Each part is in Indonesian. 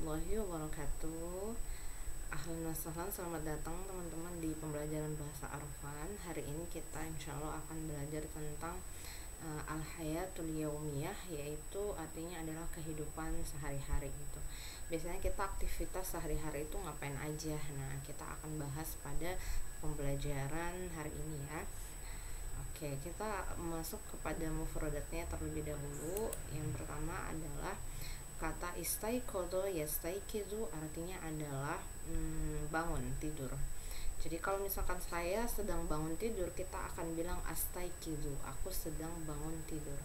warahmatullahi wabarakatuh. Ahlan wa sahlan, selamat datang teman-teman di pembelajaran bahasa Arfan. Hari ini kita insya Allah akan belajar tentang al-hayatul yaumiyah, yaitu artinya adalah kehidupan sehari-hari gitu. Biasanya kita aktivitas sehari-hari itu ngapain aja. Nah, kita akan bahas pada pembelajaran hari ini ya. Oke, kita masuk kepada mufradatnya terlebih dahulu. Yang pertama adalah kata istaiqadha yastaiqizu, artinya adalah bangun tidur. Jadi kalau misalkan saya sedang bangun tidur, kita akan bilang astaiqizu, aku sedang bangun tidur.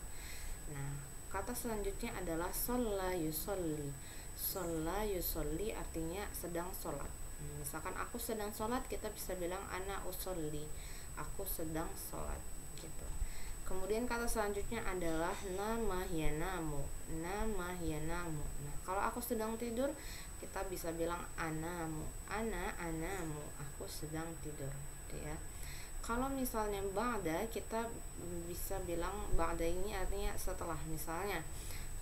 Nah, kata selanjutnya adalah shalla yusolli. Shalla yusolli artinya sedang sholat. Misalkan aku sedang sholat, kita bisa bilang ana usolli, aku sedang sholat gitu. Kemudian kata selanjutnya adalah nama yanamu. Nama yanamu. Nah, kalau aku sedang tidur, kita bisa bilang anamu. Anamu, aku sedang tidur gitu ya. Kalau misalnya ba'da, kita bisa bilang ba'da ini artinya setelah. Misalnya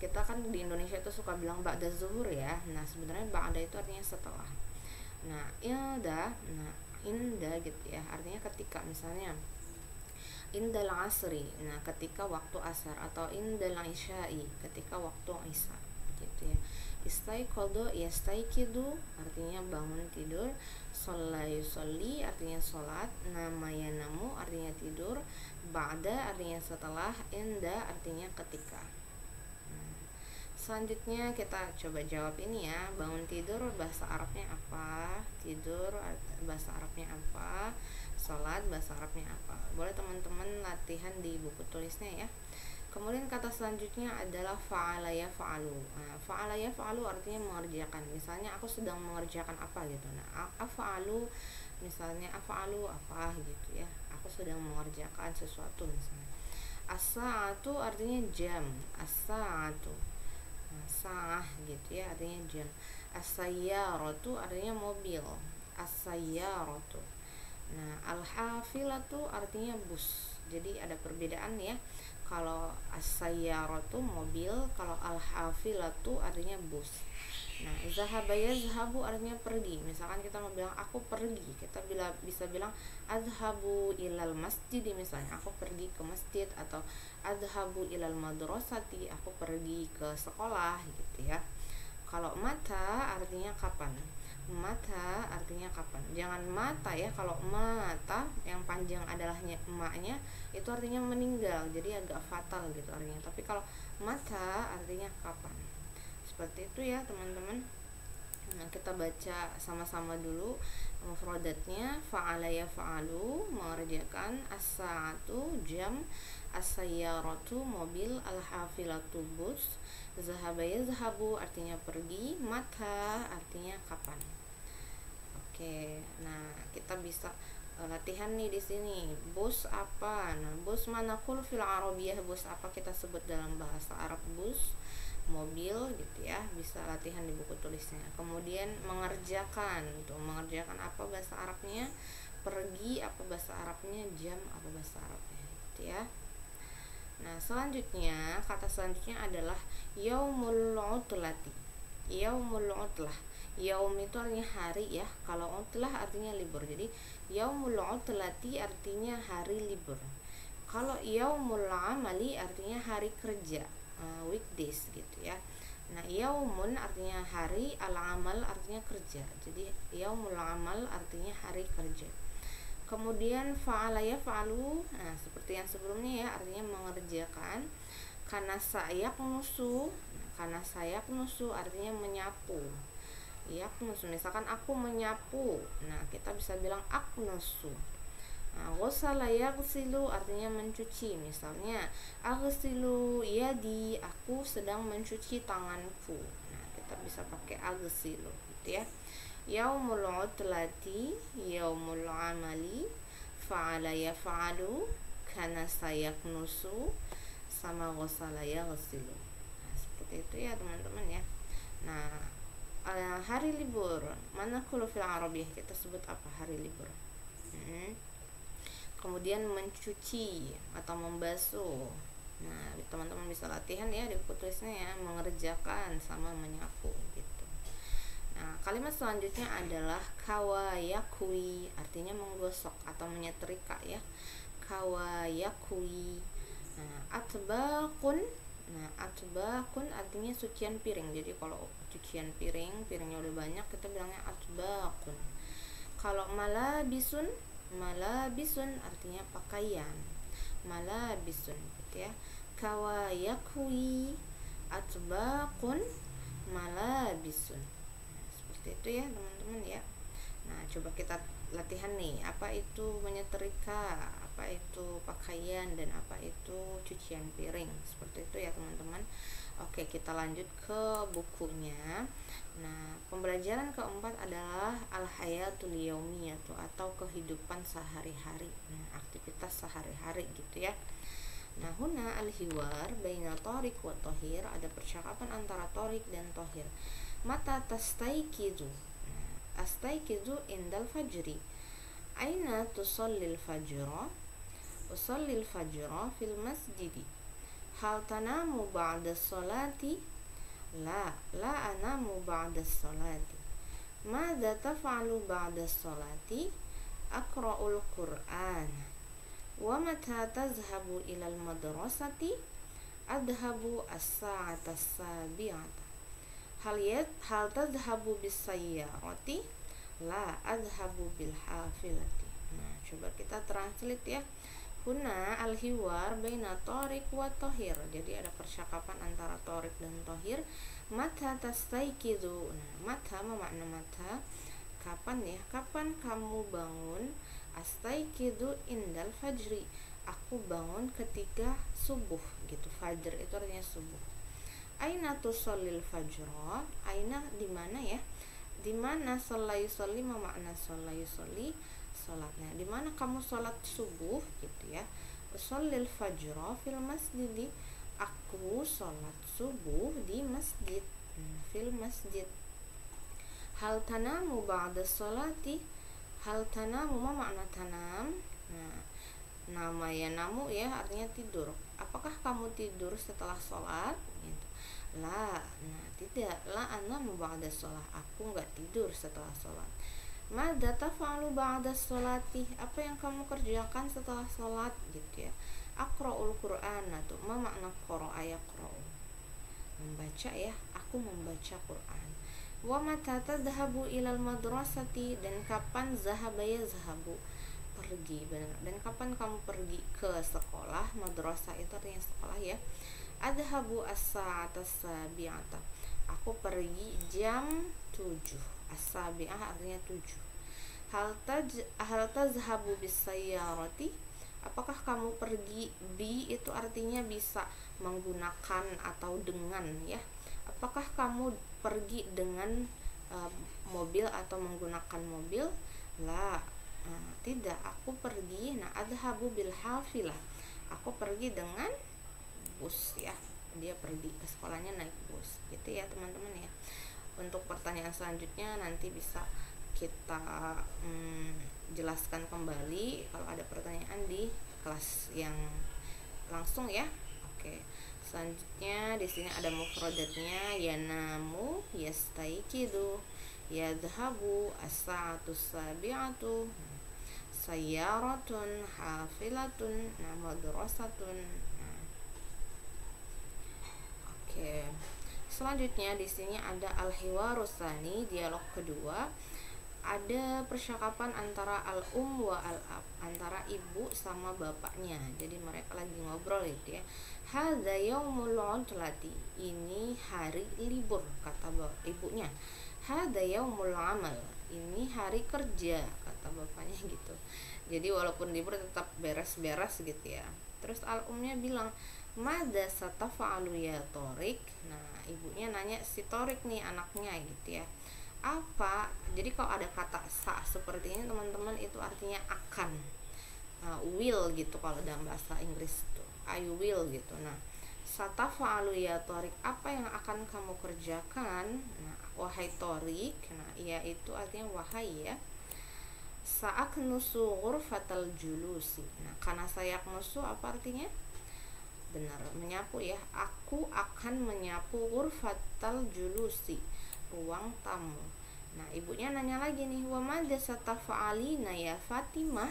kita kan di Indonesia itu suka bilang ba'da zuhur ya. Nah, sebenarnya ba'da itu artinya setelah. Nah, inda gitu ya, artinya ketika. Misalnya indal asri, nah ketika waktu asar, atau indal isya'i, ketika waktu isya gitu ya. Istaiqadha yastaiqidu artinya bangun tidur, shalla yusolli artinya sholat, nama yanamu artinya tidur, ba'da artinya setelah, inda artinya ketika. Selanjutnya kita coba jawab ini ya. Bangun tidur bahasa Arabnya apa? Tidur bahasa Arabnya apa? Salat bahasa Arabnya apa? Boleh teman-teman latihan di buku tulisnya ya. Kemudian kata selanjutnya adalah fa'ala yaf'alu. Nah, fa'ala yaf'alu artinya mengerjakan. Misalnya aku sedang mengerjakan apa gitu. Nah, af'alu misalnya af'alu apa gitu ya. Aku sedang mengerjakan sesuatu misalnya. As-sa'atu artinya jam. As-sa'atu, sah gitu ya, artinya jam. As-sayyaratu artinya mobil. As-sayyaratu. Nah, al-hafilatu artinya bus. Jadi ada perbedaan ya. Kalau as-sayyaratu mobil, kalau al-hafilatu artinya bus. Nah, zahaba yazhabu artinya pergi. Misalkan kita mau bilang aku pergi, kita bisa bilang azhabu ilal masjid, misalnya aku pergi ke masjid, atau azhabu ilal madrasati, aku pergi ke sekolah gitu ya. Kalau mata artinya kapan. Mata artinya kapan. Jangan mata ya. Kalau mata yang panjang adalah emaknya, itu artinya meninggal. Jadi agak fatal gitu artinya. Tapi kalau mata artinya kapan. Seperti itu ya teman-teman. Nah, kita baca sama-sama dulu mufradatnya. Fa'ala yaf'alu mengerjakan, as-sa'atu jam, as-sayyaratu mobil, al-hafilatu bus, zahaba yazhabu artinya pergi, mata artinya kapan. Oke, nah kita bisa latihan nih di sini. Bus apa? Nah, bus manaqul fil arabiyah, bus apa kita sebut dalam bahasa Arab? Bus, mobil gitu ya. Bisa latihan di buku tulisnya. Kemudian mengerjakan tuh, mengerjakan apa bahasa Arabnya? Pergi apa bahasa Arabnya? Jam apa bahasa Arabnya gitu ya. Nah, selanjutnya kata selanjutnya adalah yaumul utlati. Yaumul utlah. Yaum itu artinya hari ya. Kalau utlah artinya libur. Jadi yaumul utlati artinya hari libur. Kalau yaumul amali artinya hari kerja, weekdays gitu ya. Nah, yaumun artinya hari, al-amal artinya kerja. Jadi yaumul amal artinya hari kerja. Kemudian fa'ala yaf'alu, nah seperti yang sebelumnya ya, artinya mengerjakan. Karena sayak nusu, karena sayak nusu artinya menyapu. Yaknusu, misalkan aku menyapu, nah kita bisa bilang aknusu. Nah, ghusala yaghsilu artinya mencuci. Misalnya aghsilu yadi, aku sedang mencuci tanganku. Nah, kita bisa pakai aghsilu gitu ya. Yaumul utlati, yaumul amali, fa'ala yaf'alu, kana sayaknusu, sama ghusala yaghsilu. Nah, seperti itu ya teman-teman ya. Nah, hari libur, mana kalau fil arabiyah kita sebut apa hari libur? Kemudian mencuci atau membasuh. Nah, teman-teman bisa latihan ya di buku tulisnya ya, mengerjakan sama menyapu gitu. kalimat selanjutnya adalah kawayakui, artinya menggosok atau menyetrika ya. Kawayakui. Nah, atbaqun. Nah, atbaqun artinya cucian piring. Jadi kalau cucian piringnya udah banyak, kita bilangnya atbaqun. Kalau malabisun, malabisun artinya pakaian. Malabisun gitu ya. Kawayakui, atbaqun, malabisun. Nah, seperti itu ya teman-teman ya. Nah, coba kita latihan nih, apa itu menyetrika, apa itu pakaian, dan apa itu cucian piring. Seperti itu ya teman-teman. Oke, kita lanjut ke bukunya. Nah, pembelajaran keempat adalah al-hayatul yaumiyatu atau kehidupan sehari-hari. Nah, aktivitas sehari-hari gitu ya. Nah, huna al-hiwar baina Tariq wa Tahir, ada percakapan antara Tariq dan Tahir. Mata tastaiqizu. Nah, astaiqizu indal fajri. Aina tusallil fajra? Usallil fajra fil masjidi. Hal tanamu ba'da sholati? La anamu ba'da sholati. Mada taf'alu ba'da sholati? Aqra'ul Qur'an. Wa mata tazhabu ilal madrasati? Adhabu as-sa'ata as-sabi'ata. Hal tadhabu bis sayyarati? La adhabu bil hafilati. Nah, coba kita translate ya. Huna al-hiwar baina Tariq wa Tahir. Jadi ada percakapan antara Tariq dan Tahir. Mata tastaiqizu. Nah, mata makna mata. Kapan ya? Kapan kamu bangun? Astaiqizu indal fajri. Aku bangun ketika subuh gitu. Fajr itu artinya subuh. Aina tusallil fajra? Aina di mana ya? Di mana sholli makna sholli salatnya, di mana kamu salat subuh gitu ya. Ushallil fajra fil masjidi, aku salat subuh di masjid. Fil masjid. Hal tanamu ba'da sholati? Hal tanamu makna tanam. Nah, nama ya namu ya artinya tidur. Apakah kamu tidur setelah sholat? Gitu. La, nah tidak. La anamu ba'da sholat, aku nggak tidur setelah sholat. Mada taf'alu ba'da sholati? Apa yang kamu kerjakan setelah sholat gitu ya. Aqra'ul Qur'an, tuh ma makna qara'a yaqra'u, membaca ya, aku membaca Quran. Wa mata tadhabu ilal madrasati? Dan kapan zahaba yazhabu, pergi, benar. Dan kapan kamu pergi ke sekolah? Madrasah itu artinya sekolah ya. Adhabu as-sa'ata as-sabi'ata, aku pergi jam 7. As-sabi'ah artinya 7. Hal tazhabu bis sayyarati? Apakah kamu pergi? Bi itu artinya bisa menggunakan atau dengan ya. Apakah kamu pergi dengan mobil atau menggunakan mobil? La, tidak, aku pergi. Nah, adhabu bil hafilah, aku pergi dengan bus ya. Dia pergi ke sekolahnya naik bus gitu ya teman-teman ya. Untuk pertanyaan selanjutnya nanti bisa kita jelaskan kembali kalau ada pertanyaan di kelas yang langsung ya. Oke. Selanjutnya di sini ada mufradatnya, yanamu, yastaiqidu, yadhhabu, as-sa'atu as-sabi'atu, sayyaratun, hafilatun, madrasatun. Oke. Selanjutnya di sini ada al-hiwarus tsani, dialog kedua. Ada percakapan antara al-um wa al-ab, antara ibu sama bapaknya. Jadi mereka lagi ngobrol gitu ya. Hadza yaumul 'utlati, ini hari libur kata ibunya. Hadza yaumul 'amal, ini hari kerja kata bapaknya gitu. Jadi walaupun libur tetap beres-beres gitu ya. Terus al-umnya bilang, "Mada satafa'alu ya Tariq?" Nah, ibunya nanya si Tariq nih, anaknya gitu ya. Apa? Jadi kalau ada kata sa seperti ini teman-teman, itu artinya akan, will gitu kalau dalam bahasa Inggris tuh, I will gitu. Nah, satafa'alu ya Tariq, apa yang akan kamu kerjakan? Nah, wahai Tariq. Nah, ya itu artinya wahai ya. Sa'aknusu ghurfatal julusi. Nah, karena sayaknusu apa artinya? Benar, menyapu ya. Aku akan menyapu ghurfatal julusi, ruang tamu. Nah, ibunya nanya lagi nih, wa madza satafa'alina ya Fatimah?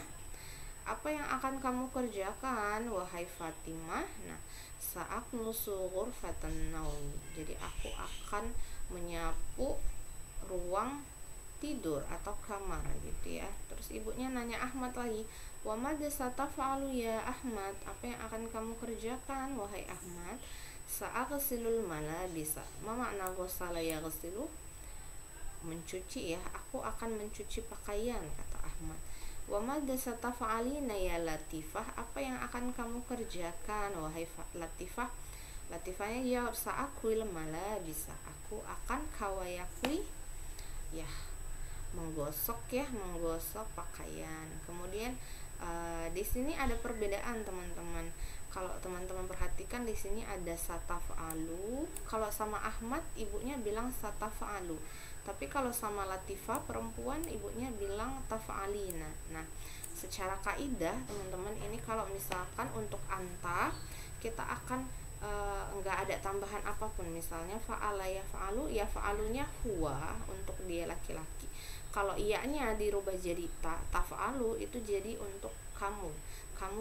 Apa yang akan kamu kerjakan wahai Fatimah? Nah, sa'aknusu ghurfatan naumi. Jadi aku akan menyapu ruang tidur atau kamar gitu ya. Terus ibunya nanya Ahmad lagi, wa madza sataf'alu ya Ahmad? Apa yang akan kamu kerjakan wahai Ahmad? Sa'aghsilul malabisa. Ma makna ghasala yaghsilu? Mencuci ya, aku akan mencuci pakaian, kata Ahmad. Wa madza sataf'alina ya Latifah? Apa yang akan kamu kerjakan wahai Latifah? Latifahnya jawab, sa'akwil malabisa. Aku akan kawayakwi ya, menggosok pakaian. Kemudian di sini ada perbedaan teman-teman. Kalau teman-teman perhatikan di sini ada sataf'alu. Kalau sama Ahmad ibunya bilang sataf'alu. Tapi kalau sama Latifah perempuan ibunya bilang taf'alina. Nah, secara kaidah teman-teman ini kalau misalkan untuk anta kita akan enggak ada tambahan apapun, misalnya fa'ala ya fa'alu, ya fa'alunya huwa untuk dia laki-laki. Kalau iyanya dirubah jadi taf'alu itu jadi untuk kamu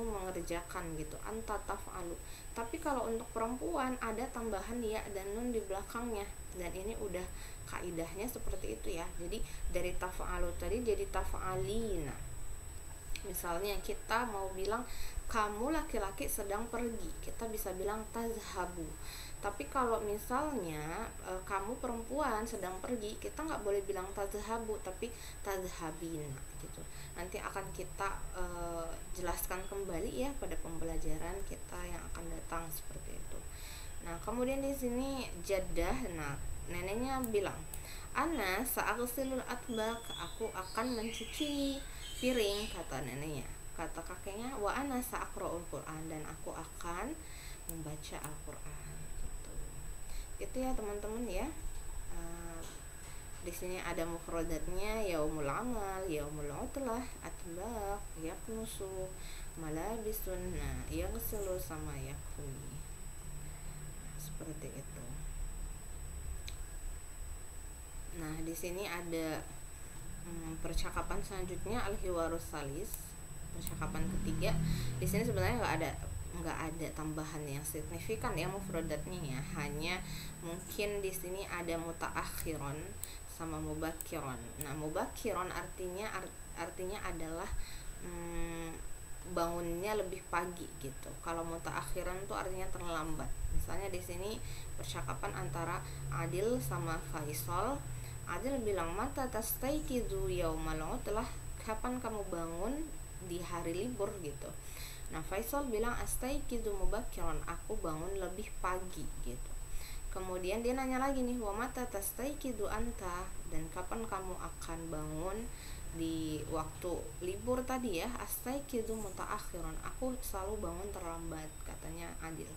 mengerjakan gitu, anta taf'alu. Tapi kalau untuk perempuan ada tambahan ya dan nun di belakangnya, dan ini udah kaidahnya seperti itu ya. Jadi dari taf'alu tadi jadi taf'alina. Misalnya kita mau bilang kamu laki-laki sedang pergi, kita bisa bilang tazhabu. Tapi kalau misalnya kamu perempuan sedang pergi, kita nggak boleh bilang tazhabu tapi tazhabina gitu. Nanti akan kita jelaskan kembali ya pada pembelajaran kita yang akan datang seperti itu. Nah, kemudian di sini jaddah. Nah, neneknya bilang, ana sa'aghsilul atbaq, aku akan mencuci piring, kata neneknya. Kata kakeknya, wa ana sa'aqra'ul Qur'an, dan aku akan membaca Al-Qur'an gitu. Gitu ya teman-teman ya. Di sini ada mufradatnya, yaumul amal, yaumul utlah, atbaq, yaknusu, malabisun, nah yaghsilu sama yakwi. Seperti itu. Nah, di sini ada percakapan selanjutnya, al-hiwarus salis, percakapan ketiga. Di sini sebenarnya nggak ada tambahan yang signifikan ya mufradatnya ya, hanya mungkin di sini ada mutaakhiron sama mubakkiron. Nah, mubakkiron artinya adalah bangunnya lebih pagi gitu. Kalau mutaakhiran itu artinya terlambat. Misalnya di sini percakapan antara Adil sama Faisal. Adil bilang, mata tastaiqizu yaumal utlah, kapan kamu bangun di hari libur gitu. Nah, Faisal bilang astaiqizu mubakkiran, aku bangun lebih pagi gitu. Kemudian dia nanya lagi nih, wa mata tastaiqizu anta, dan kapan kamu akan bangun di waktu libur tadi ya. Astaiqizu mutaakhiran, aku selalu bangun terlambat, katanya Adil.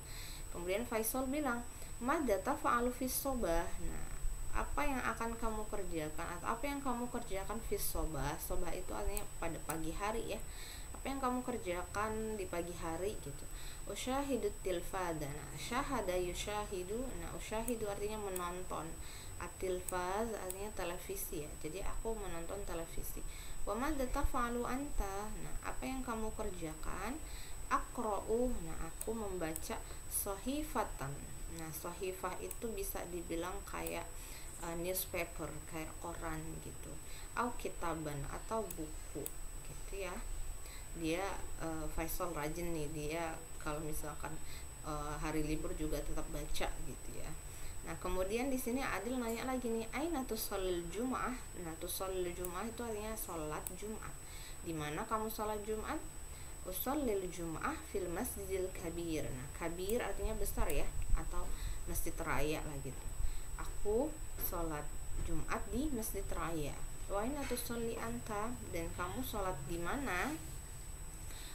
Kemudian Faisal bilang, madza taf'alu fis sobah. Nah, apa yang akan kamu kerjakan atau apa yang kamu kerjakan fis sobah. Sobah itu artinya pada pagi hari ya. Apa yang kamu kerjakan di pagi hari gitu. Usyahidut tilfada. Nah, syahada yusyahidu. Nah, usyahidu artinya menonton. At-tilfaz artinya televisi ya. Jadi aku menonton televisi. Wa madza taf'alu anta. Nah, apa yang kamu kerjakan? Aqra'u. Nah, aku membaca sahifatan. Nah, sahifah itu bisa dibilang kayak newspaper, kayak koran gitu. Au kitaban, atau buku gitu ya. Dia Faisal rajin nih, dia kalau misalkan hari libur juga tetap baca gitu ya. Nah, kemudian di sini Adil nanya lagi nih, aina tusallil jum'ah. Nah, tusallil jum'ah itu artinya sholat Jumat. Di mana kamu sholat Jumat? Usallil jum'ah fil masjidil kabir. Nah, kabir artinya besar ya, atau masjid raya lah gitu. Aku sholat Jumat di masjid raya. Wa aina tusalli anta, dan kamu sholat di mana?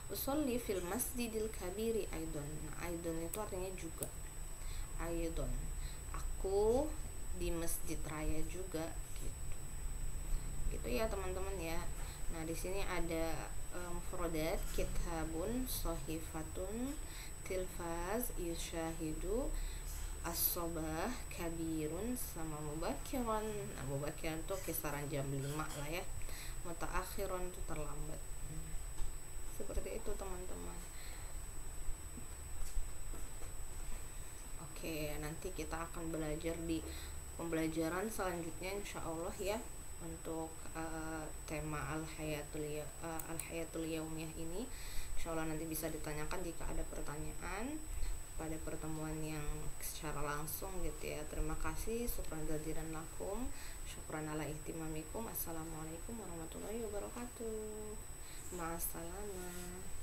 Usolli fil masjidil kabiri aidon. Nah, aidon itu artinya juga. Aidon, aku di masjid raya juga gitu. Gitu ya teman-teman ya. Nah, di sini ada mufradat, kitabun, sahifatun, tilfaz, yushahidu, as-sobah kabirun sama mubakiran. Nah, mubakiran tuh kisaran jam 5 lah ya. Mutaakhiron itu terlambat. Seperti itu teman-teman. Oke, nanti kita akan belajar di pembelajaran selanjutnya insyaallah ya, untuk tema al-hayatul yaumiyah ini. Insyaallah nanti bisa ditanyakan jika ada pertanyaan pada pertemuan yang secara langsung gitu ya. Terima kasih, syukran jazilan lakum, syukran ala ihtimamikum. Assalamualaikum warahmatullahi wabarakatuh. Ma'assalamah.